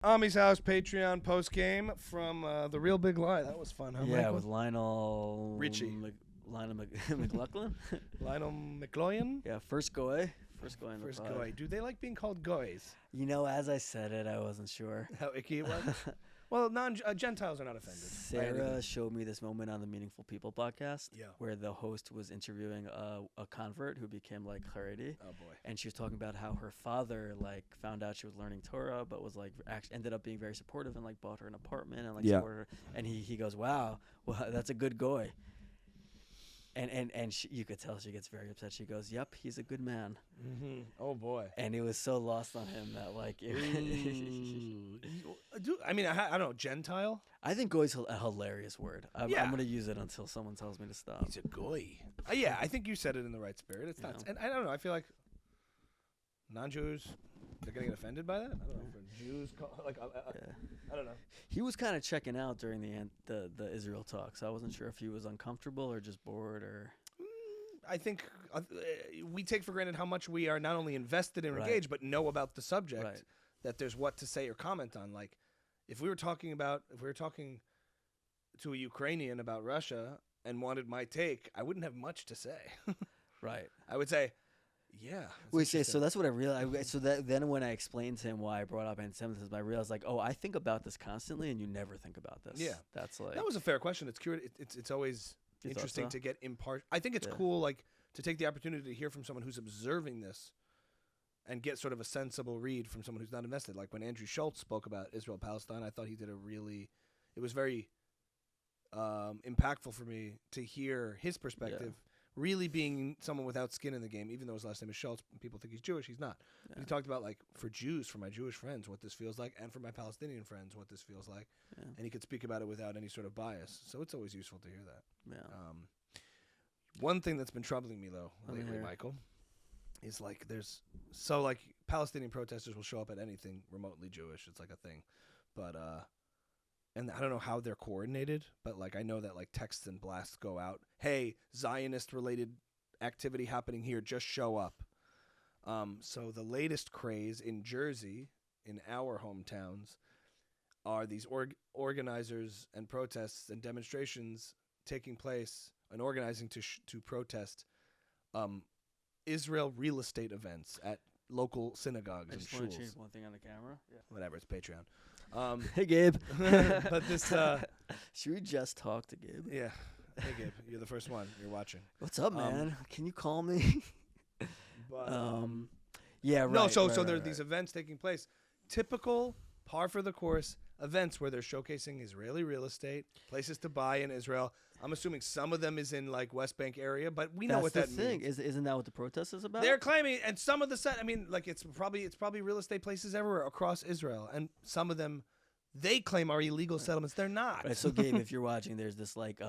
Ami's House Patreon post game from The Real Big Lie. That was fun, huh, Yeah, Michael? with Lionel Richie. Lionel McLaughlin. Lionel McLoyan? Yeah, first goy. First goy in the First pod. goy. Do they like being called goys? You know, as I said it, I wasn't sure. How icky it was? Well, Gentiles are not offended. by anything. Sarah showed me this moment on the Meaningful People podcast Yeah. where the host was interviewing a convert who became like Haredi. Oh, boy. And she was talking about how her father like found out she was learning Torah, but was like ended up being very supportive and like bought her an apartment and like Yeah. supported her. And he goes, "Wow, well that's a good goy." And you could tell she gets very upset. She goes, "Yep, he's a good man." Mm-hmm. Oh, boy. And it was so lost on him that like, I don't know, Gentile? I think goy's a hilarious word. I'm Yeah. gonna use it until someone tells me to stop. He's a goy. Yeah, I think you said it in the right spirit. It's not. Yeah. And I don't know. I feel like non-Jews, they're going to get offended by that. I don't know. For Jews, Yeah. I don't know. He was kind of checking out during the Israel talks. I wasn't sure if he was uncomfortable or just bored or. I think we take for granted how much we are not only invested and Right. engaged, but know about the subject. Right. That there's what to say or comment on. Like, if we were talking to a Ukrainian about Russia and wanted my take, I wouldn't have much to say. Right. I would say, yeah. Wait, so that's what I realized. So then when I explained to him why I brought up anti-Semitism, I realized like, oh, I think about this constantly, and you never think about this. Yeah. That's like That was a fair question. It's curious. It's always You thought interesting so? to get I think it's Yeah. cool, like, to take the opportunity to hear from someone who's observing this and get sort of a sensible read from someone who's not invested. Like when Andrew Schulz spoke about Israel-Palestine, I thought he did it was very impactful for me to hear his perspective, really being someone without skin in the game, even though his last name is Schultz. People think he's Jewish. He's not. But he talked about, like, for Jews, for my Jewish friends, what this feels like, and for my Palestinian friends, what this feels like. Yeah. And he could speak about it without any sort of bias. So it's always useful to hear that. Yeah. One thing that's been troubling me, though, Let me lately, hear. Michael, is like Palestinian protesters will show up at anything remotely Jewish. It's like a thing. But, and I don't know how they're coordinated, but like I know that like texts and blasts go out. Hey, Zionist-related activity happening here. Just show up. So the latest craze in Jersey, in our hometowns, are these organizers and protests and demonstrations taking place and organizing to protest Israel real estate events at local synagogues I and just want to shuls. change one thing on the camera. Yeah. Whatever, it's Patreon. Hey, Gabe. But this, Should we just talk to Gabe? yeah. Hey, Gabe, you're the first one. You're watching. What's up, man? Can you call me? But, Yeah, right. no, so right, there are right, these right. events taking place. Typical, par for the course events where they're showcasing Israeli real estate, places to buy in Israel. I'm assuming some of them is in like West Bank area, but we know That's what the that thing. means. Isn't that what the protest is about? They're claiming, and some of the set. I mean, like it's probably real estate places everywhere across Israel, and some of them they claim are illegal settlements. They're not. Right, so Gabe, if you're watching, there's this like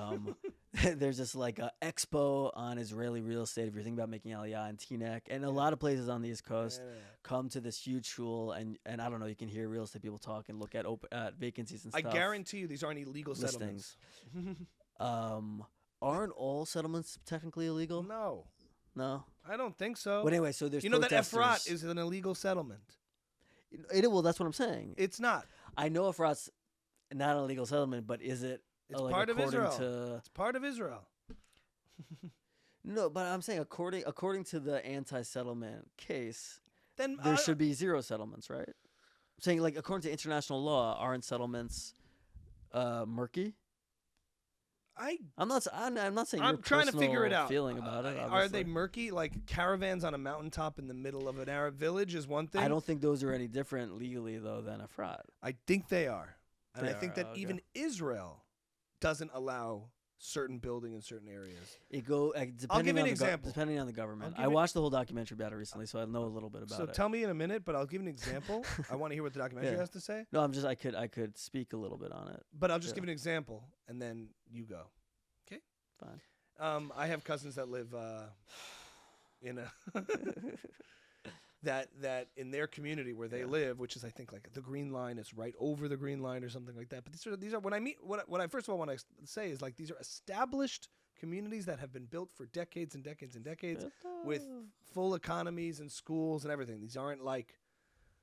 there's this like expo on Israeli real estate. If you're thinking about making Aliyah and Teaneck, and a lot of places on the East Coast come to this huge shul, and I don't know, you can hear real estate people talk and look at vacancies and I stuff. guarantee you these aren't illegal Listings. settlements. Aren't all settlements technically illegal? No, No. I don't think so. But anyway, so there's You know that protesters. Efrat is an illegal settlement. Well, that's what I'm saying. It's not. I know Efrat's not an illegal settlement, but is it? It's like, part of according Israel. To, It's part of Israel. no, but I'm saying according to the anti-settlement case, Then there should be zero settlements, right? I'm saying like according to international law, aren't settlements murky? I'm not saying I'm your trying to figure it personal out. feeling about it. Are they obviously. murky? Like caravans on a mountaintop in the middle of an Arab village is one thing. I don't think those are any different legally though than Efrat. I think they are, and They I think are, that okay. even Israel doesn't allow certain building in certain areas. It go depending I'll give you on an example. Depending on the government. I'll I give watched the whole documentary about it recently, so I know a little bit about So it. tell me in a minute, but I'll give you an example. I want to hear what the documentary Yeah. has to say, No, I could speak a little bit on it. but I'll just Yeah. give you an example, and then you go. Fine. I have cousins that live in a that in their community where they Yeah. live, which is I think like the Green Line is right over the Green Line or something like that. But these are when I meet what I first of all want to say is like these are established communities that have been built for decades and decades and decades with full economies and schools and everything. These aren't like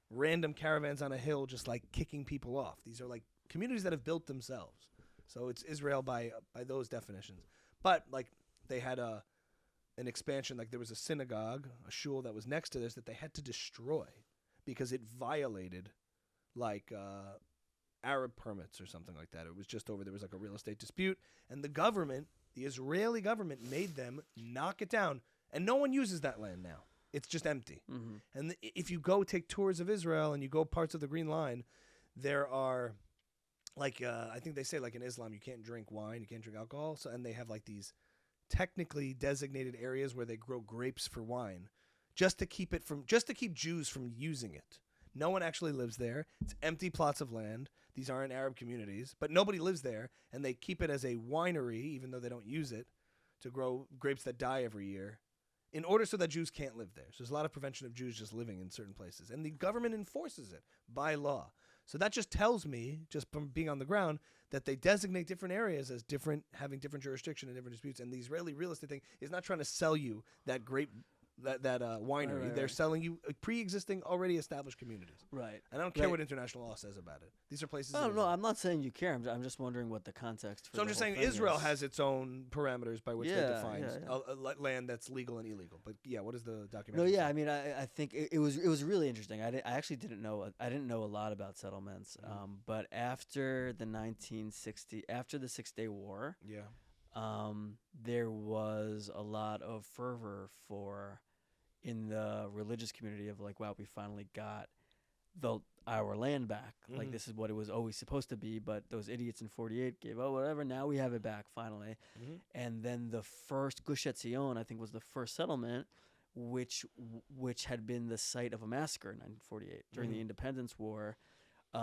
random caravans on a hill just like kicking people off. These are like communities that have built themselves. So it's Israel by those definitions. But like they had an expansion, like there was a synagogue, a shul that was next to this that they had to destroy because it violated like Arab permits or something like that. It was just over, there was like a real estate dispute, and the government, the Israeli government, made them knock it down, and no one uses that land now. It's just empty. Mm-hmm. And if you go take tours of Israel and you go parts of the Green Line, there are like I think they say like in Islam you can't drink wine, you can't drink alcohol, so and they have like these technically designated areas where they grow grapes for wine just to keep Jews from using it. No one actually lives there. It's empty plots of land. These aren't Arab communities, but nobody lives there, and they keep it as a winery, even though they don't use it, to grow grapes that die every year, in order so that Jews can't live there. So there's a lot of prevention of Jews just living in certain places, and the government enforces it by law. So that just tells me, just from being on the ground, that they designate different areas as different, having different jurisdiction and different disputes, and the Israeli real estate thing is not trying to sell you that grape that winery. Right. They're selling you pre-existing, already established communities. Right. And I don't care what international law says about it. These are places. No, I'm not saying you care. I'm just wondering what the context for So I'm the just whole saying thing Israel is. has its own parameters by which they define yeah. land that's legal and illegal. But yeah, what is the No, documentary? yeah, I mean, I think it was really interesting. I actually didn't know a lot about settlements. But after the 6-Day War, there was a lot of fervor in the religious community of like, wow, we finally got our land back. Like, this is what it was always supposed to be, but those idiots in 48 gave, whatever, now we have it back finally. And then the first Gush Etzion, I think, was the first settlement, which had been the site of a massacre in 1948 during the Independence War.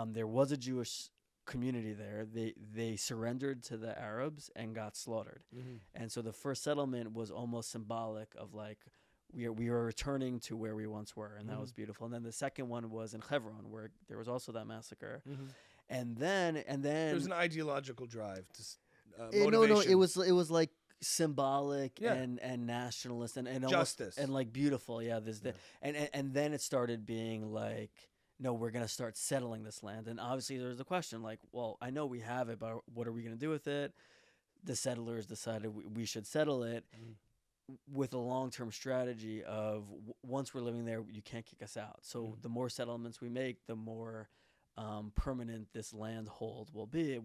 There was a Jewish community there. They surrendered to the Arabs and got slaughtered. And so the first settlement was almost symbolic of like, we were returning to where we once were, and that was beautiful. And then the second one was in Hebron, where there was also that massacre. And then there was an ideological drive to no, it was like symbolic and nationalist and justice almost, and like beautiful. Yeah, and then it started being like, no, we're gonna start settling this land. And obviously there's the question like, well, I know we have it, but what are we gonna do with it? The settlers decided we should settle it. With a long-term strategy of once we're living there, you can't kick us out. So the more settlements we make, the more permanent this land hold will be.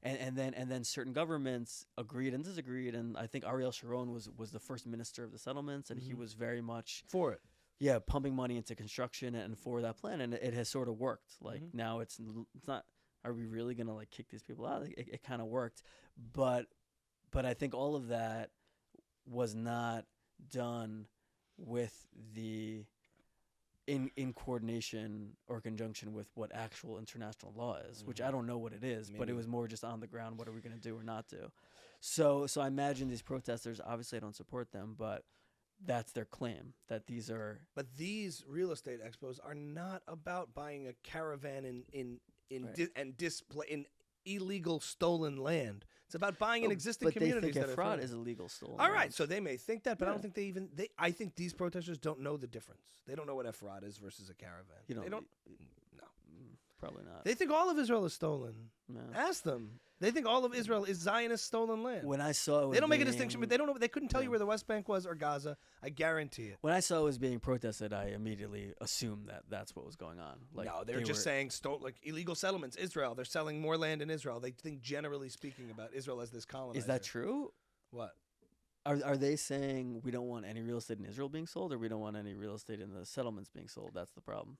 And then certain governments agreed and disagreed. And I think Ariel Sharon was the first minister of the settlements, and he was very much for it. Yeah, pumping money into construction and for that plan, and it has sort of worked. Like now it's not. Are we really gonna like kick these people out? It kind of worked, but I think all of that was not done with the in coordination or conjunction with what actual international law is, which I don't know what it is, but it was more just on the ground. What are we going to do or not do? So I imagine these protesters, obviously I don't support them, but that's their claim, that these are. But these real estate expos are not about buying a caravan and display in illegal stolen land. It's about buying an existing communities. But they think fraud is illegal stolen. All right, so they may think that, but I don't think I think these protesters don't know the difference. They don't know what fraud is versus a caravan. They don't. No, probably not. They think all of Israel is stolen. No. Ask them. They think all of Israel is Zionist stolen land. When I saw it, they don't make a distinction, but they don't know. They couldn't tell you where the West Bank was or Gaza. I guarantee it. When I saw it was being protested, I immediately assumed that that's what was going on. Like, no, they were just saying like illegal settlements. Israel, they're selling more land in Israel. They think generally speaking about Israel as this colonizer. Is that true? What? Are they saying we don't want any real estate in Israel being sold, or we don't want any real estate in the settlements being sold? That's the problem.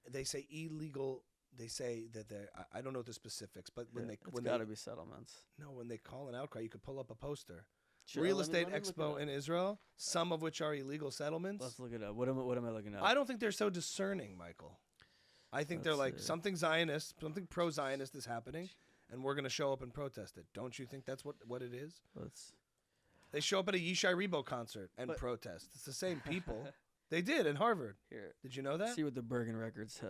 They say illegal. They say that they're. I don't know the specifics, but when it's got to be settlements. No, when they call an outcry, you could pull up a poster. Sure, Real estate expo in Israel, some of which are illegal settlements. Let's look it up. What am I looking at? I don't think they're so discerning, Michael. I think they're like something Zionist, something pro-Zionist is happening, and we're going to show up and protest it. Don't you think that's what it is? They show up at a Yishai Rebo concert and protest. It's the same people. They did in Harvard. Here, did you know that? See what the Bergen records.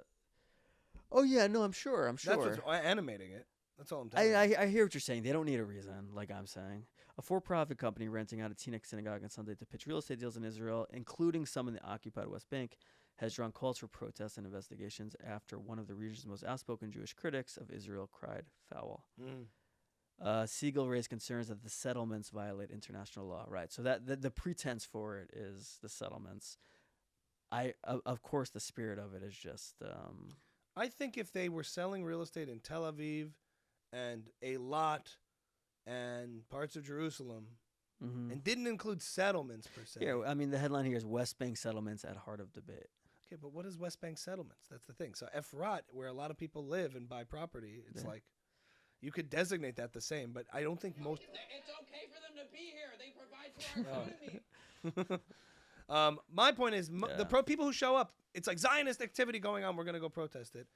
Oh yeah, no, I'm sure. That's what's animating it. That's all I'm telling you. I hear what you're saying. They don't need a reason, like I'm saying. A for-profit company renting out a Teaneck synagogue on Sunday to pitch real estate deals in Israel, including some in the occupied West Bank, has drawn calls for protests and investigations after one of the region's most outspoken Jewish critics of Israel cried foul. Siegel raised concerns that the settlements violate international law. Right. So that the pretense for it is the settlements. Of course, the spirit of it is just. I think if they were selling real estate in Tel Aviv and a lot and parts of Jerusalem and didn't include settlements per se. Yeah, I mean, the headline here is West Bank settlements at heart of debate. Okay, but what is West Bank settlements? That's the thing. So Efrat, where a lot of people live and buy property, it's like you could designate that the same, but I don't think most. It's okay for them to be here. They provide for our economy. My point is the people who show up, it's like Zionist activity going on. We're going to go protest it,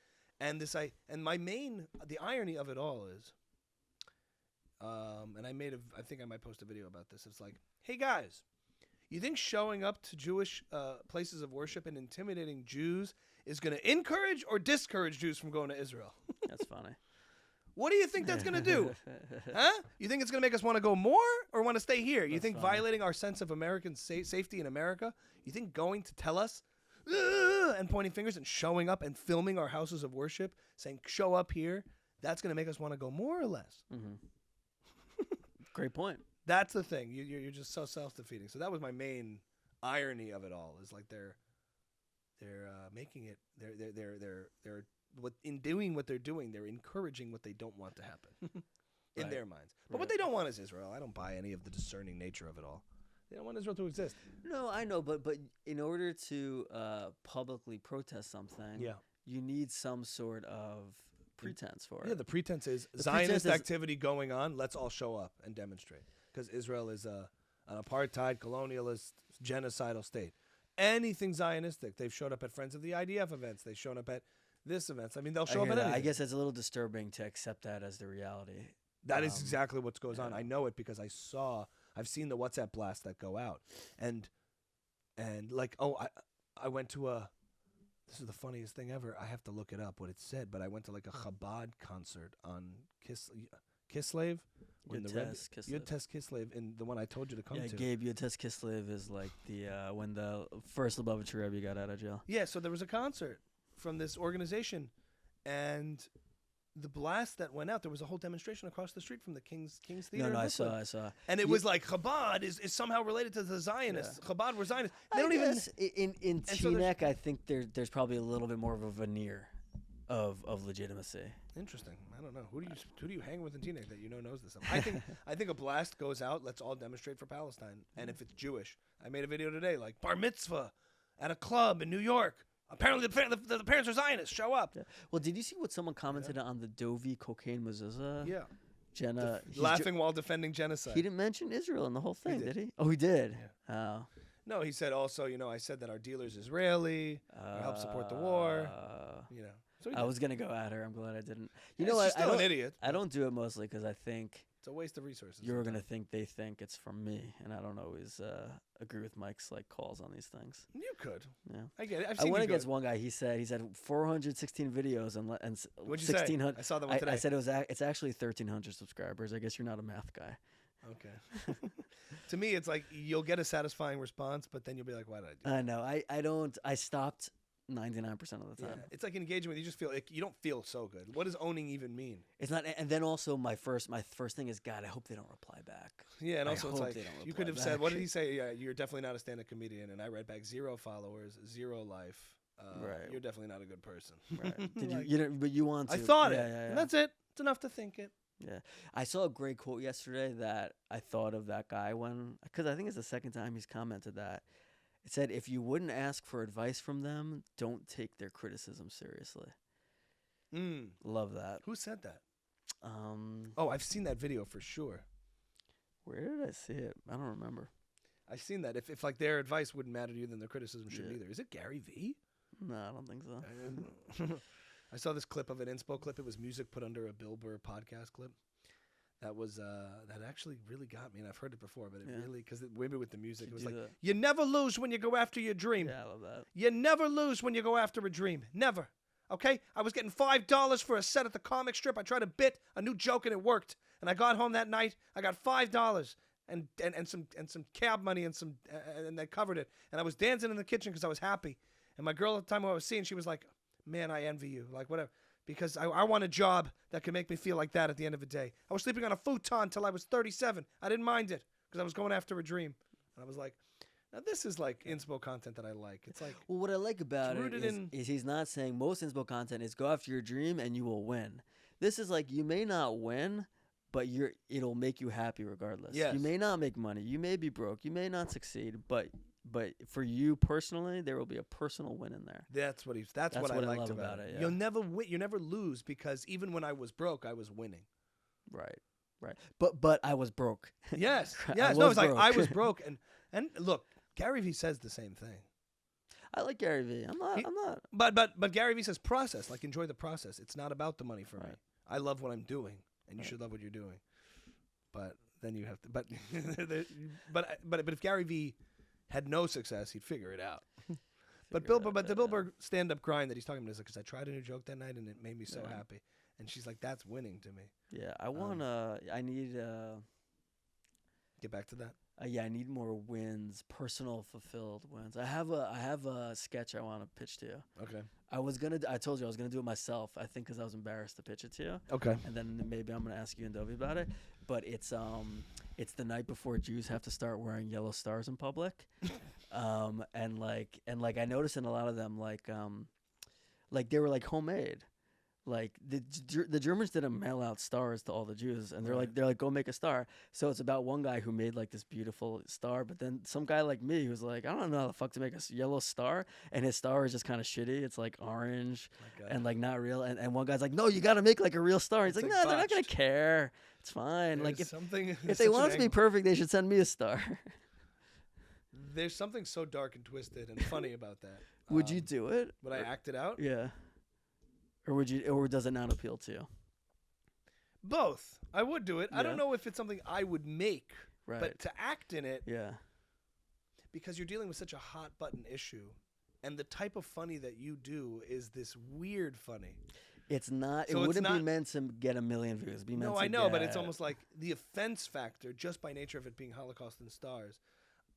and the irony of it all is, and I think I might post a video about this. It's like, hey guys, you think showing up to Jewish places of worship and intimidating Jews is going to encourage or discourage Jews from going to Israel? That's funny. What do you think that's going to do? Huh? You think it's going to make us want to go more or want to stay here? You think violating our sense of American safety in America, you think going to tell us and pointing fingers and showing up and filming our houses of worship, saying show up here, that's going to make us want to go more or less? Great point. That's the thing. You're just so self-defeating. So that was my main irony of it all, is like they're making it, they're in doing what they're doing, they're encouraging what they don't want to happen in their minds. But what they don't want is Israel. I don't buy any of the discerning nature of it all. They don't want Israel to exist. No, I know, but in order to publicly protest something, you need some sort of pretense for it. Yeah, the pretense is Zionist activity going on. Let's all show up and demonstrate, because Israel is an apartheid, colonialist, genocidal state. Anything Zionistic, they've showed up at Friends of the IDF events. They've shown up at this events. I mean, they'll show up at anything. I guess it's a little disturbing to accept that as the reality. That is exactly what goes on. I know it because I've seen the WhatsApp blasts that go out, and like, I went to this is the funniest thing ever. I have to look it up what it said, but I went to like a Chabad concert on Kislev. Yud Tes Kislev, in the one I told you to come to. Yeah, Gabe, Yud Tes Kislev is like the when the first Lubavitcher Rebbe got out of jail. Yeah, so there was a concert from this organization, and the blast that went out, there was a whole demonstration across the street from the King's Theater. No, I saw. And it was like Chabad is somehow related to the Zionists. Yeah. Chabad were Zionists. They don't even in Teaneck, I think there's probably a little bit more of a veneer of legitimacy. Interesting. I don't know. Who do you hang with in Teaneck that knows this? I think a blast goes out. Let's all demonstrate for Palestine. And if it's Jewish, I made a video today like bar mitzvah at a club in New York. Apparently, the parents are Zionists. Show up. Yeah. Well, did you see what someone commented on the Dovi cocaine mezuzah? Yeah. Jenna laughing while defending genocide. He didn't mention Israel in the whole thing, did he? Oh, he did. Yeah. Oh. No, he said also, I said that our dealer's Israeli, help support the war. So I was gonna go at her. I'm glad I didn't. She's still an idiot. I don't do it mostly because I think it's a waste of resources. You're gonna think they think it's from me, and I don't always agree with Mike's calls on these things. You could. Yeah, I get it. I went against one guy. He said 416 videos and what'd you 1600. Say? I saw that one today. I said it's actually 1,300 subscribers. I guess you're not a math guy. Okay. To me, it's like you'll get a satisfying response, but then you'll be like, "Why did I do that?" I know. I don't. I stopped 99% of the time. Yeah. It's like engaging with. You just feel you don't feel so good. What does owning even mean? It's not. And then also my first thing is, God, I hope they don't reply back. Yeah, and also it's like you could have said, what did he say? Yeah, you're definitely not a stand-up comedian. And I read back 0 followers, 0 life. Right. You're definitely not a good person. Right. Did but you want to? I thought it. Yeah. And that's it. It's enough to think it. Yeah, I saw a great quote yesterday that I thought of that guy because I think it's the second time he's commented that. It said, if you wouldn't ask for advice from them, don't take their criticism seriously. Love that. Who said that? I've seen that video for sure. Where did I see it? I don't remember. I've seen that. If like their advice wouldn't matter to you, then their criticism shouldn't either. Is it Gary V? No, I don't think so. I saw this clip of an inspo clip. It was music put under a Bill Burr podcast clip. That was that actually really got me, and I've heard it before, but it really, because maybe with the music, it was like, you never lose when you go after your dream. Yeah, I love that. You never lose when you go after a dream. Never. Okay? I was getting $5 for a set at the comic strip. I tried a new joke, and it worked. And I got home that night. I got $5 and some cab money and they covered it. And I was dancing in the kitchen because I was happy. And my girl at the time I was seeing, she was like, man, I envy you. Like, whatever. Because I want a job that can make me feel like that at the end of the day. I was sleeping on a futon till I was 37. I didn't mind it because I was going after a dream. And I was like, now this is like inspo content that I like. It's like, Well, what I like about it rooted is he's not saying most inspo content is go after your dream and you will win. This is like you may not win, but it'll make you happy regardless. Yes. You may not make money. You may be broke. You may not succeed, but for you personally, there will be a personal win in there. that's what I liked love about it. it. Yeah. You'll never win. You never lose because even when I was broke, I was winning. Right. But I was broke. Yes. I Yes. No, was it's like I broke. was broke. And look, Gary Vee says the same thing. I like Gary Vee. I'm not. But Gary Vee says process. Like enjoy the process. It's not about the money for me. Right. I love what I'm doing, and you should love what you're doing. But then you have to. But if Gary Vee had no success, he'd figure it out. But the Bill Burr stand-up crying that he's talking about is like, because I tried a new joke that night and it made me so happy. And she's like, that's winning to me. Yeah, I need Get back to that. I need more wins, personal fulfilled wins. I have a sketch I want to pitch to you. Okay. I told you I was gonna do it myself. I think because I was embarrassed to pitch it to you. Okay. And then maybe I'm gonna ask you and Dovey about it. But it's the night before Jews have to start wearing yellow stars in public, and I noticed in a lot of them like they were like homemade. Like the Germans didn't mail out stars to all the Jews, and they're like go make a star. So it's about one guy who made like this beautiful star, but then some guy like me who's like, I don't know how the fuck to make a yellow star, and his star is just kind of shitty. It's like orange and like not real. And one guy's like, no, you got to make like a real star. He's like, no, they're not gonna care. It's fine. Like if they want it to be perfect, they should send me a star. There's something so dark and twisted and funny about that. Would you do it? Would I act it out? Yeah. Or does it not appeal to you? Both. I would do it. I don't know if it's something I would make, Right. but to act in it, Yeah. because you're dealing with such a hot button issue, and the type of funny that you do is this weird funny. It's not. So it it's wouldn't be not- meant to get a million views. It'd be meant No, to I know, but it's get- almost like the offense factor, just by nature of it being Holocaust and stars,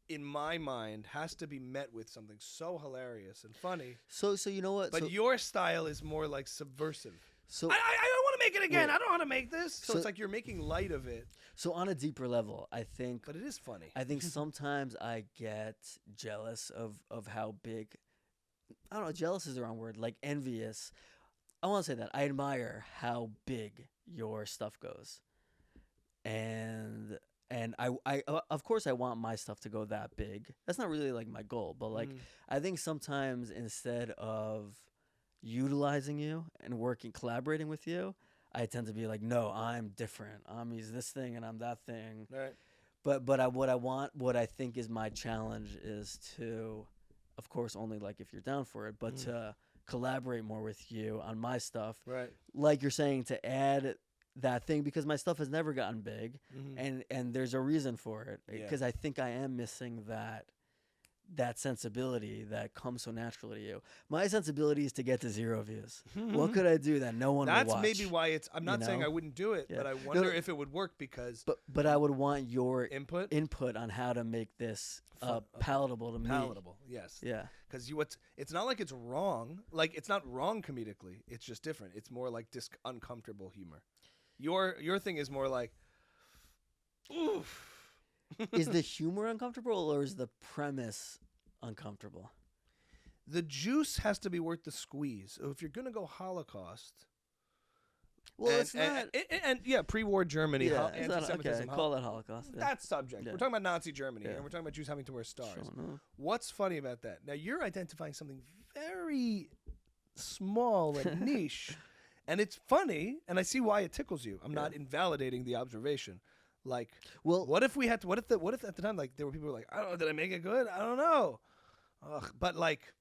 in my mind, has to be met with something so hilarious and funny. So you know what? But so, your style is more like subversive. so I don't want to make it again. Wait. I don't want to make this. So So- it's like you're making light of it, so on a deeper level, I think but it is funny. I think sometimes I get jealous of how big. I don't know. Jealous is the wrong word. Like envious. I want to say that I admire how big your stuff goes, and I of course I want my stuff to go that big. That's not really like my goal, but like I think sometimes instead of utilizing you and collaborating with you, I tend to be like, no, I'm different. He's this thing and I'm that thing. Right. But what I think is my challenge is to, of course, only like if you're down for it, but to collaborate more with you on my stuff. Right. Like you're saying, to add that thing, because my stuff has never gotten big, and there's a reason for it, because I think I am missing that sensibility that comes so naturally to you. My sensibility is to get to 0 views. What could I do that no one would watch? That's maybe why it's. I'm not saying know? I wouldn't do it, Yeah. but I No, wonder if it would work because But I would want your input. on how to make this palatable to me. Palatable, yes. Yeah. Because it's not like it's wrong. Like it's not wrong comedically. It's just different. It's more like uncomfortable humor. Your thing is more like, oof. Is the humor uncomfortable or is the premise uncomfortable? The juice has to be worth the squeeze. So if you're gonna go Holocaust, Well, and, it's not. and yeah, pre-war Germany, Yeah, it's not anti-Semitism. okay. Call that Holocaust. Yeah. That subject. Yeah. We're talking about Nazi Germany, Yeah. and we're talking about Jews having to wear stars. Sure, no. What's funny about that? Now you're identifying something very small and niche, and it's funny, and I see why it tickles you. I'm not invalidating the observation. Like, Well, what if at the time, like, there were people who were like, I don't know, did I make it good? I don't know. Ugh, but like,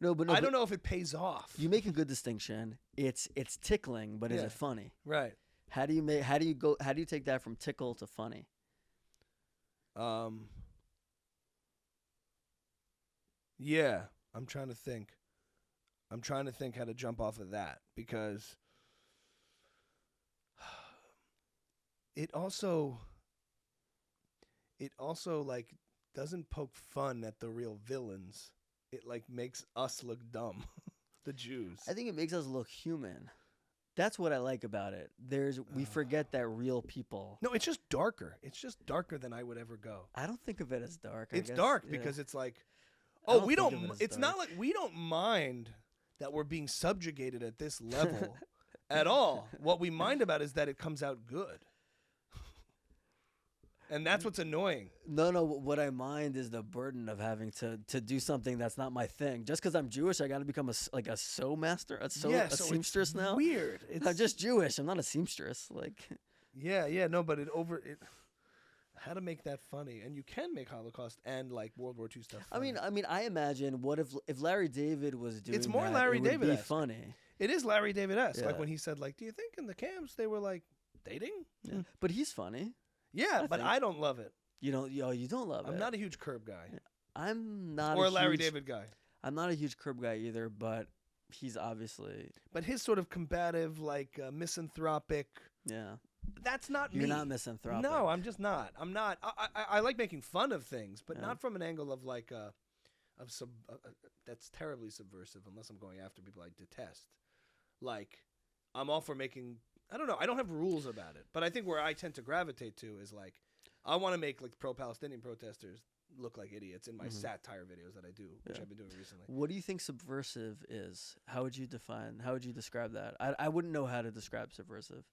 I don't know if it pays off. You make a good distinction. It's tickling, but is Yeah. it funny? Right. How do you take that from tickle to funny? Yeah, I'm trying to think how to jump off of that, because it also like doesn't poke fun at the real villains. it like makes us look dumb, the Jews. I think it makes us look human. That's what I like about it. We forget that real people. No, it's just darker. It's just darker than I would ever go. I don't think of it as dark. It's guess, dark yeah. because it's like, I don't we think don't. of it as It's dark. not like we don't mind that we're being subjugated at this level at all. What we mind about is that it comes out good, and that's what's annoying. No. What I mind is the burden of having to do something that's not my thing. Just because I'm Jewish, I got to become a sew master, a So seamstress it's now. Weird. I'm just Jewish. I'm not a seamstress. Like, Yeah, no, but it. How to make that funny, and you can make Holocaust and like World War II stuff funny. I mean, I imagine what if Larry David was doing It's more that, Larry it would be David-esque. funny. It is Larry David-esque, Yeah. like when he said, like, do you think in the camps they were like dating? Yeah. But he's funny. Yeah, I but think. I don't love it. You don't love it. I'm not a huge Curb guy I'm not or a a Larry huge, David guy. I'm not a huge Curb guy either, but he's obviously But his sort of combative, like misanthropic, yeah. that's not You're me. not misanthropic. No, I'm just not. I'm not. I like making fun of things, but Yeah. not from an angle of like that's terribly subversive. Unless I'm going after people I detest. Like, I'm all for making. I don't know. I don't have rules about it, but I think where I tend to gravitate to is like, I want to make like pro-Palestinian protesters look like idiots in my satire videos that I do, which I've been doing recently. What do you think subversive is? How would you describe that? I wouldn't know how to describe subversive.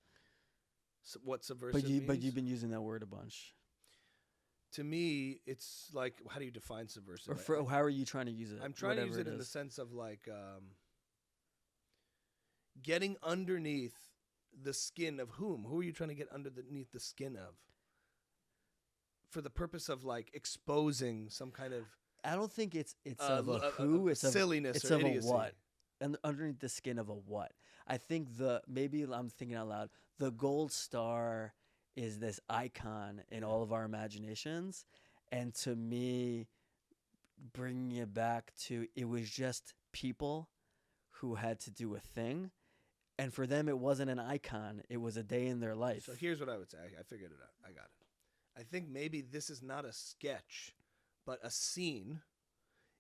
So what subversive means? But you've been using that word a bunch. To me, it's like, how do you define subversive? Or how are you trying to use it? I'm trying to use Whatever it in the is. sense of like getting underneath the skin of whom? Who are you trying to get underneath the skin of? For the purpose of like exposing some kind of I don't think it's of a who. It's silliness It's or of idiocy. a what. And underneath the skin of a what. I think maybe I'm thinking out loud. The gold star is this icon in all of our imaginations, and to me, bringing it back to it was just people who had to do a thing, and for them it wasn't an icon. It was a day in their life. So here's what I would say. I figured it out. I got it. I think maybe this is not a sketch, but a scene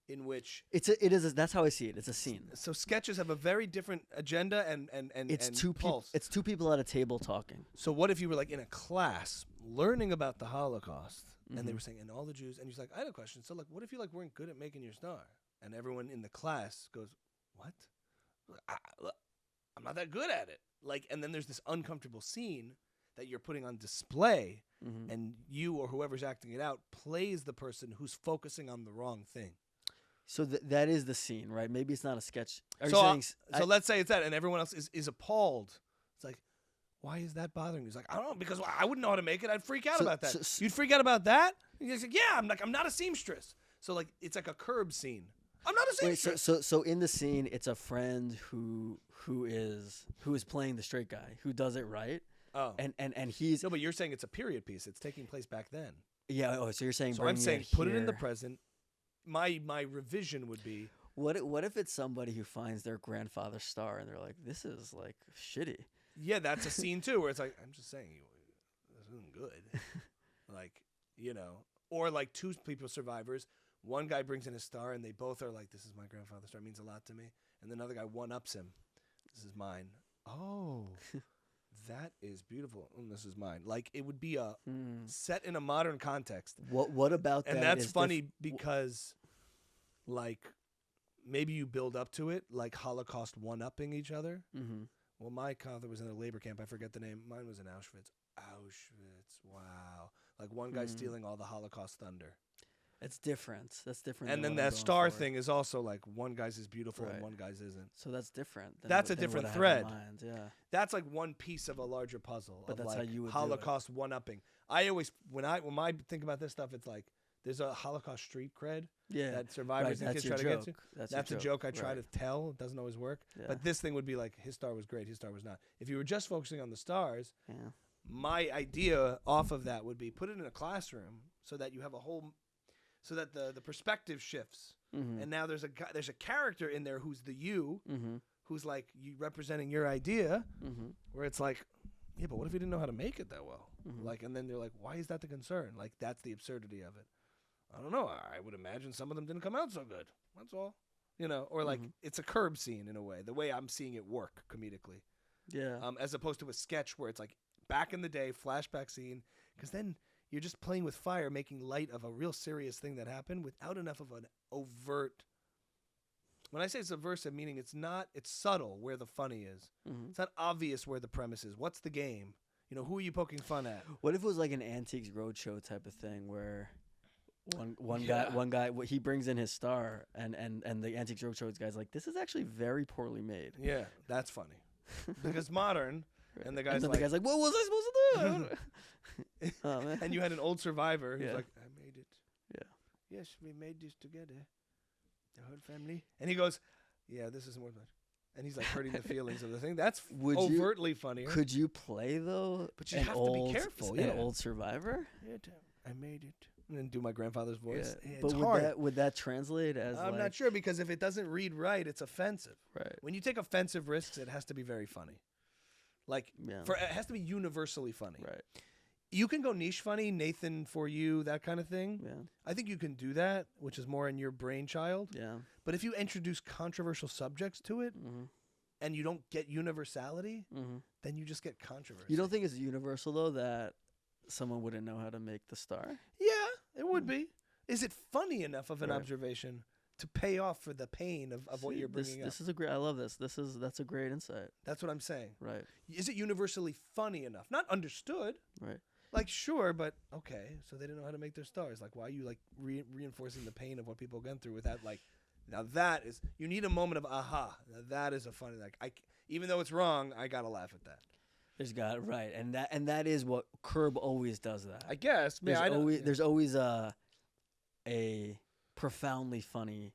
in which That's how I see it. It's a scene. so sketches have a very different agenda and It's and two people. pulse. It's two people at a table talking. So what if you were like in a class learning about the Holocaust and they Mhm. were saying and all the Jews and you're like, I had a question. So like what if you like weren't good at making your star? And everyone in the class goes, what? I'm not that good at it. Like, and then there's this uncomfortable scene that you're putting on display, Mhm. and you or whoever's acting it out plays the person who's focusing on the wrong thing. So that is the scene, right? Maybe it's not a sketch. Are you So, saying so let's say it's that, and everyone else is appalled. It's like, why is that bothering you? He's like, I don't know, because I wouldn't know how to make it. I'd freak out about that. You'd freak out about that? And he's like, yeah, I'm not a seamstress. So like, it's like a Curb scene. I'm not a wait, seamstress. so in the scene, it's a friend who is playing the straight guy who does it right, Oh. and he's No, but you're saying it's a period piece. It's taking place back then. yeah. Oh, so you're saying So I'm bringing saying it put it in the here. present. My revision would be What if it's somebody who finds their grandfather's star and they're like, this is like shitty. yeah, that's a scene too where it's like I'm just saying this isn't good. Like, you know, or like two people survivors. One guy brings in his star and they both are like, this is my grandfather's star, it means a lot to me. And the other guy one-ups him. This is mine. Oh, that is beautiful. This is mine. Like it would be a set in a modern context. What about that? And that's is funny because like maybe you build up to it like Holocaust one-upping each other. Mm-hmm. Well, my father was in a labor camp. I forget the name. Mine was in Auschwitz. Wow. Like one guy stealing all the Holocaust thunder. It's different. That's different. And than then what I'm that going star for. thing is also like one guy's is beautiful Right. and one guy's isn't. So that's different. Than That's what- a than different what I thread. have in mind, yeah. That's like one piece of a larger puzzle. But of that's like how you would do it. Holocaust one-upping. I always when I think about this stuff, it's like there's a Holocaust street cred Yeah. that survivors and that's kids your try to get joke. to. That's That's your a joke I try Right. to tell. It doesn't always work. Yeah. But this thing would be like his star was great, his star was not. If you were just focusing on the stars, Yeah. my idea off of that would be put it in a classroom so that you have a whole, so that the perspective shifts. Mm-hmm. And now there's a character in there who's the you, Mm-hmm. who's like you representing your idea, Mm-hmm. where it's like, yeah, but what if you didn't know how to make it that well? Mhm. Like, and then they're like, why is that the concern? Like, that's the absurdity of it. I don't know. I would imagine some of them didn't come out so good. That's all. You know, or like it's a curb scene in a way, the way I'm seeing it work comedically. Yeah. As opposed to a sketch where it's like back in the day, flashback scene, because then you're just playing with fire, making light of a real serious thing that happened without enough of an overt. When I say subversive, meaning it's subtle where the funny is. It's not obvious where the premise is. What's the game? You know, who are you poking fun at? What if it was like an Antiques Roadshow type of thing where one guy he brings in his star and the Antiques Roadshow guy's like, this is actually very poorly made. Yeah, that's funny. Because modern, and the And guy's then like, the guy's like, what was I supposed to do? Oh, man. and you had an old survivor who's Yeah. like, I made it. Yeah. Yes, we made this together. The whole family. And he goes, yeah, this isn't worth much. And he's like hurting the feelings of the thing. That's overtly funnier. Could you play though? But you have to be careful. An old survivor. Yeah, I made it. And then do my grandfather's voice. Yeah. Yeah, But it's hard. would that translate as? I'm not sure, because if it doesn't read right, it's offensive. Right. When you take offensive risks, it has to be very funny. Like, it has to be universally funny. Right. You can go niche funny, Nathan for you, that kind of thing. Yeah. I think you can do that, which is more in your brainchild. Yeah. But if you introduce controversial subjects to it, and you don't get universality, then you just get controversy. You don't think it's universal though that someone wouldn't know how to make the star? Yeah, it would be. Is it funny enough of an observation to pay off for the pain of what you're bringing up? This is a great. I love this. That's a great insight. That's what I'm saying. Right. Is it universally funny enough? Not understood. Right. Like, sure, but okay, so they didn't know how to make their stars. Like, why are you like reinforcing the pain of what people went through without like? Now that is, you need a moment of aha. Now that is a funny, like, even though it's wrong, I gotta laugh at that. Right, and that is what Curb always does. That I guess. There's always a profoundly funny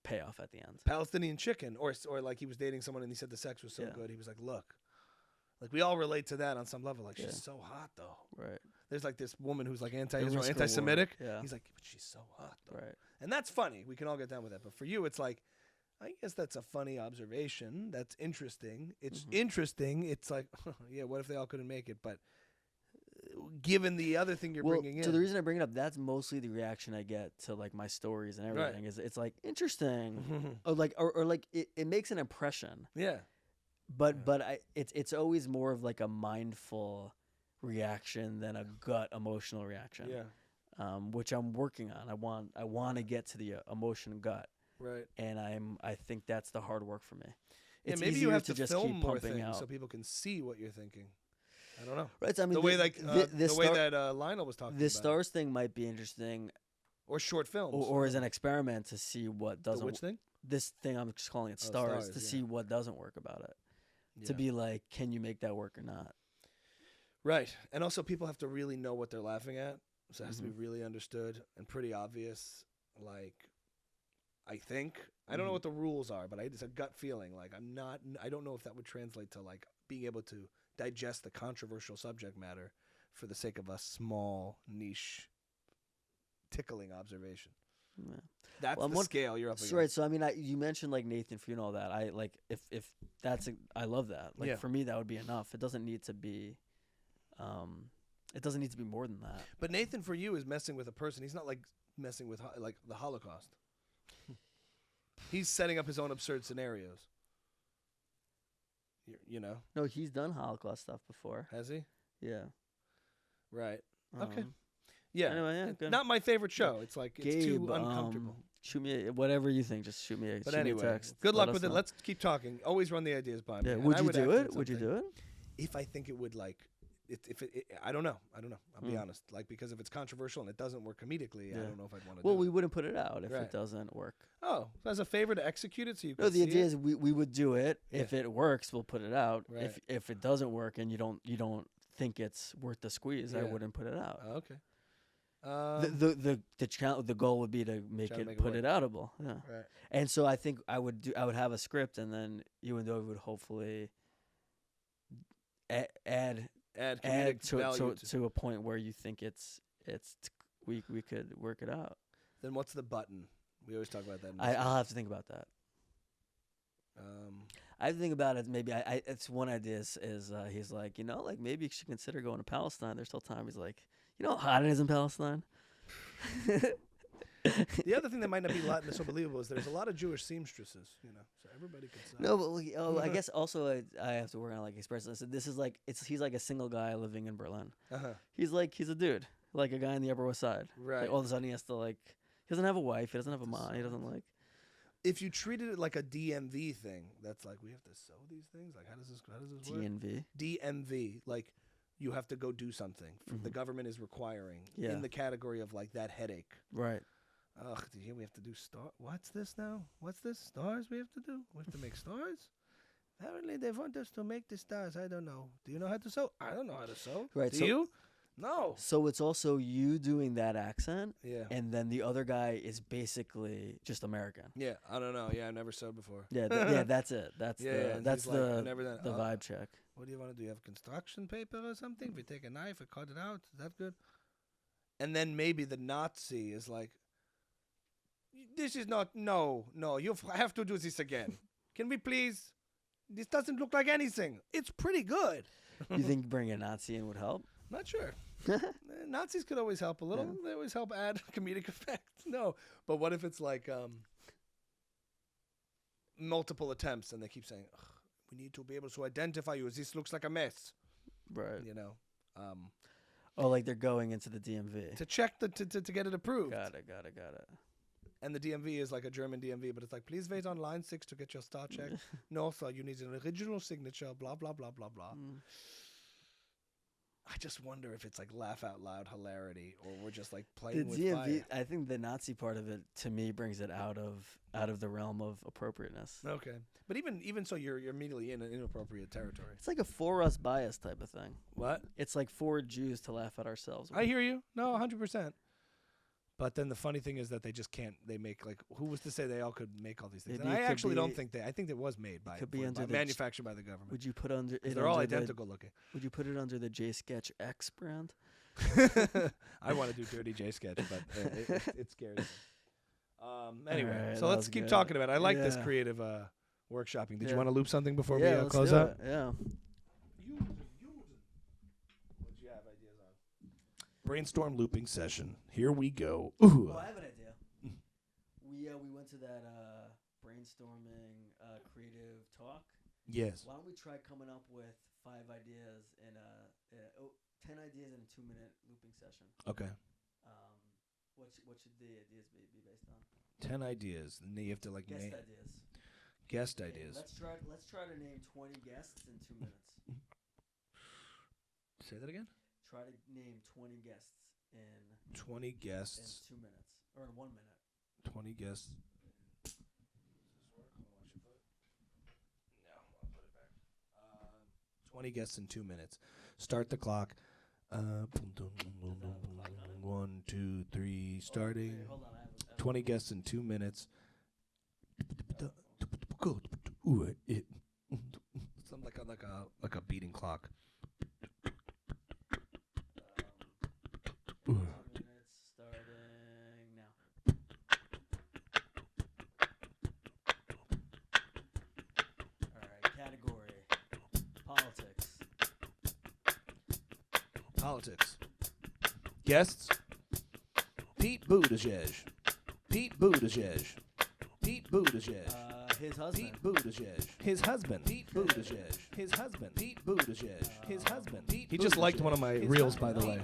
payoff at the end. Palestinian chicken, or like he was dating someone and he said the sex was so good. He was like, look, like we all relate to that on some level. Like she's so hot though. Right. There's like this woman who's like anti-Israel, anti-Semitic. Yeah. He's like, but she's so hot though. Right. And that's funny. We can all get down with that. But for you, it's like, I guess that's a funny observation. That's interesting. It's interesting. It's like, yeah, what if they all couldn't make it? But given the other thing you're bringing in. So the reason I bring it up, that's mostly the reaction I get to like my stories and everything. Right. Is it's like interesting, or like it makes an impression. Yeah. But it's always more of like a mindful reaction than a gut emotional reaction. Yeah. Which I'm working on. I want to get to the emotion gut. Right. And I think that's the hard work for me. Yeah, It's maybe you easier have to just film keep more pumping things out. so people can see what you're thinking. I don't know. Right. So I mean, the way that Lionel was talking. The about stars thing might be interesting, or short films, or as an experiment to see what doesn't. Which thing? This thing I'm just calling it stars to see what doesn't work about it. Yeah. To be like, can you make that work or not? Right. And also people have to really know what they're laughing at. So it has to be really understood and pretty obvious. Like, I think, I don't know what the rules are, but it's a gut feeling. Like, I don't know if that would translate to like being able to digest the controversial subject matter for the sake of a small niche tickling observation. Yeah. That's the scale you're up against. Right. So I mean, you mentioned like Nathan for and all that. I like if that's I love that. Like for me, that would be enough. It doesn't need to be. It doesn't need to be more than that. But Nathan for you is messing with a person. He's not like messing with like the Holocaust. He's setting up his own absurd scenarios. You know? No, he's done Holocaust stuff before. Has he? Yeah. Right. Okay. Yeah. Anyway, yeah. Good. Not my favorite show. It's like Gabe, it's too uncomfortable. Shoot me whatever you think. Just shoot me a text. Good luck with it. Let's keep talking. Always run the ideas by me. Yeah. And Would I you do act it? Would you do it? If I think it would like. I don't know. I'll be honest. Like, because if it's controversial and it doesn't work comedically, I don't know if I'd want to do it. Well, we wouldn't put it out if it doesn't work. Oh, so as a favor to execute it so you can No, the see idea it? is we would do it. If it works, we'll put it out. Right. If it doesn't work and you don't think it's worth the squeeze, I wouldn't put it out. Oh, okay. The goal would be to make it outable. Yeah. Right. And so I think I would have a script, and then you and Dove would hopefully add to a point where you think we could work it out. Then what's the button? We always talk about that. I'll have to think about that. I have to think about it. Maybe it's one idea is he's like, like maybe you should consider going to Palestine. There's still time. He's like, how hot it is in Palestine. The other thing that might not be Latin so believable is there's a lot of Jewish seamstresses, so everybody could say. No, but I guess also I have to work on like expressing this. This is like he's like a single guy living in Berlin. He's a dude, like a guy in the Upper West Side. Right. Like all of a sudden he has to he doesn't have a wife, he doesn't have a mom, he doesn't like. If you treated it like a DMV thing, that's like we have to sew these things. Like how does this work? DNV. DMV, like you have to go do something. The government is requiring in the category of like that headache. Right. Ugh, we have to do What's this now? What's this? Stars we have to do? We have to make stars? Apparently they want us to make the stars. I don't know. Do you know how to sew? I don't know how to sew. Right. Do you? No. So it's also you doing that accent. Yeah. And then the other guy is basically just American. Yeah. I don't know. Yeah, I've never sewed before. Yeah. That's it. That's the vibe check. What do you want to do? You have construction paper or something? If we take a knife and cut it out, is that good? And then maybe the Nazi is like, this is not, no, you have to do this again. Can we please? This doesn't look like anything. It's pretty good. You think bringing a Nazi in would help? Not sure. Nazis could always help a little. Yeah. They always help add comedic effect. No. But what if it's like multiple attempts and they keep saying, we need to be able to identify you as this looks like a mess. Right. You know? Like they're going into the DMV. To check to get it approved. Got it. And the DMV is like a German DMV, but it's like, please wait on line 6 to get your star checked. No, sir, you need an original signature, blah, blah, blah, blah, blah. I just wonder if it's like laugh out loud hilarity or we're just like playing with DMV, fire. I think the Nazi part of it, to me, brings it out of the realm of appropriateness. Okay. But even so, you're immediately in an inappropriate territory. It's like a for us bias type of thing. What? It's like for Jews to laugh at ourselves. I hear you. No, 100%. But then the funny thing is that they just can't. They make like who was to say they all could make all these things? And I actually don't think they. I think it was made by manufactured by the government. Would you put under? They're all identical looking. Would you put it under the J Sketch X brand? I want to do Dirty J Sketch, but it scares me. Anyway, right, so let's keep talking about it. I like this creative workshopping. Did you want to loop something before we close out? Yeah. Brainstorm looping session. Here we go. Ooh. Oh, I have an idea. We went to that brainstorming creative talk. Yes. Why don't we try coming up with 5 ideas in 10 ideas in a 2-minute looping session? Okay. What should the ideas be based on? 10 ideas, and then you have to like name ideas. Guest ideas. Let's try to name 20 guests in 2 minutes. Say that again. Try to name 20 guests in 20 guests in 2 minutes or in 1 minute. 20 guests. Does this work? Hold on, should put it. No, I'll put it back. 20 guests in 2 minutes. Start the clock. 1, 2, 3. Starting. Okay, hold on, 20 guests in 2 minutes. Something like a beating clock. 2 minutes starting now. All right, category. Politics. Guests. Pete Buttigieg. His husband. Pete Buttigieg. His husband. Pete Buttigieg. His husband. Pete Buttigieg. His husband. He just liked one of my reels, by the way.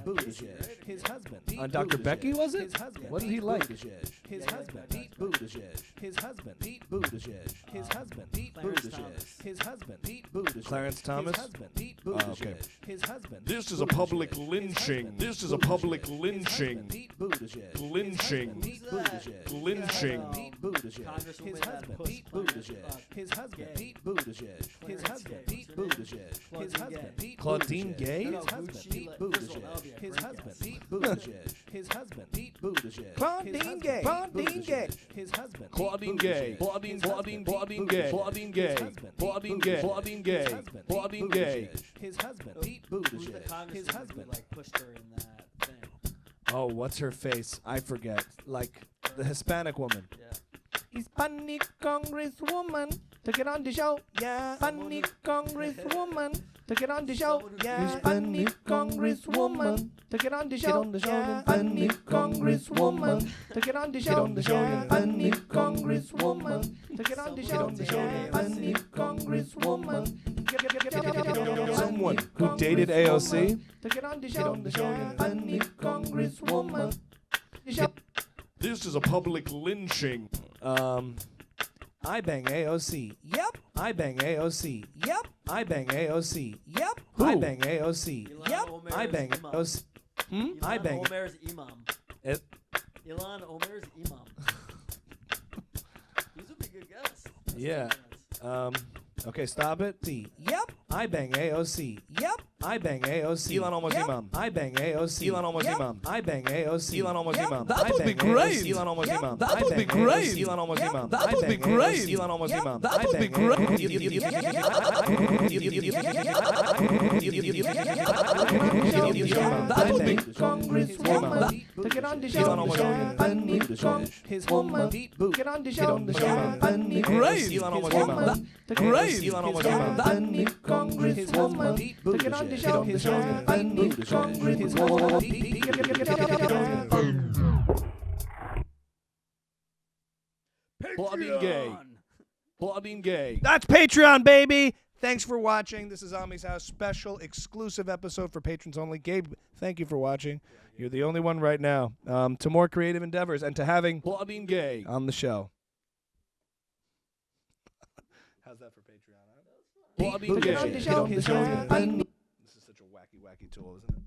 His husband. On Dr. Becky, was it? What did he like? His husband. Pete Buttigieg. His husband. Pete Buttigieg. His husband. Pete Buttigieg. His husband. Pete Buttigieg. Clarence Thomas. His husband. Pete Buttigieg. His husband. This is a public lynching. This is a public lynching. Pete Buttigieg. Lynching. Lynching. Pete Buttigieg. His husband. Pete Buttigieg. His husband. Pete Buttigieg. His husband. Pete Buttigieg. His husband. Pete Claudine Gay. No, His husband. Gucci, Pete like, Buttigieg. His great husband. guess. Pete Buttigieg. His husband. Pete Buttigieg. Claudine Gay. Claudine Gay. His husband. Claudine Gay. Claudine Gay. Claudine Gay. Claudine Gay. Claudine Gay. Claudine Gay. Claudine Gay. His husband. Pete Buttigieg. His husband. Like pushed her in that thing. Oh, what's her face? I forget. Like the Hispanic woman. Yeah. Hispanic Congresswoman to get on the show. Yeah. Hispanic Congresswoman. to get on the show. Yeah, I need Congresswoman to get on the show. Yeah, I need Congresswoman to get on the show. Yeah, I need Congresswoman to get on the show. Yeah, I need Congresswoman. Someone who dated AOC. To get on the show. Yeah, I need Congresswoman. This is a public lynching. I bang AOC. Yep. I bang AOC. Yep. I bang AOC. Yep. I bang AOC. Yep. I bang AOC. I bang. Omer's imam. Ilhan Omer's imam. These would be good guests. Yeah. Okay, stop it. Yep. I bang AOC. Yep. I bang AOC. Elon almost imam. I bang AOC. Elon almost imam. I bang AOC. Elon almost imam. That would be great. Elon almost imam. That would be great. Elon almost imam. That would be great. Elon almost imam. That would be great. That would be Congresswoman to get on the show. I need his woman to get on the show. I need great. his woman to Great. I need Congresswoman to get on the show. I need Congresswoman. Bloody gay. Bloody gay. That's Patreon, baby. Thanks for watching. This is Ami's House special exclusive episode for patrons only. Gabe, thank you for watching. You're the only one right now. To more creative endeavors and to having Bloody Gay on the show. How's that for Patreon? Bloody Gay. This is such a wacky tool, isn't it?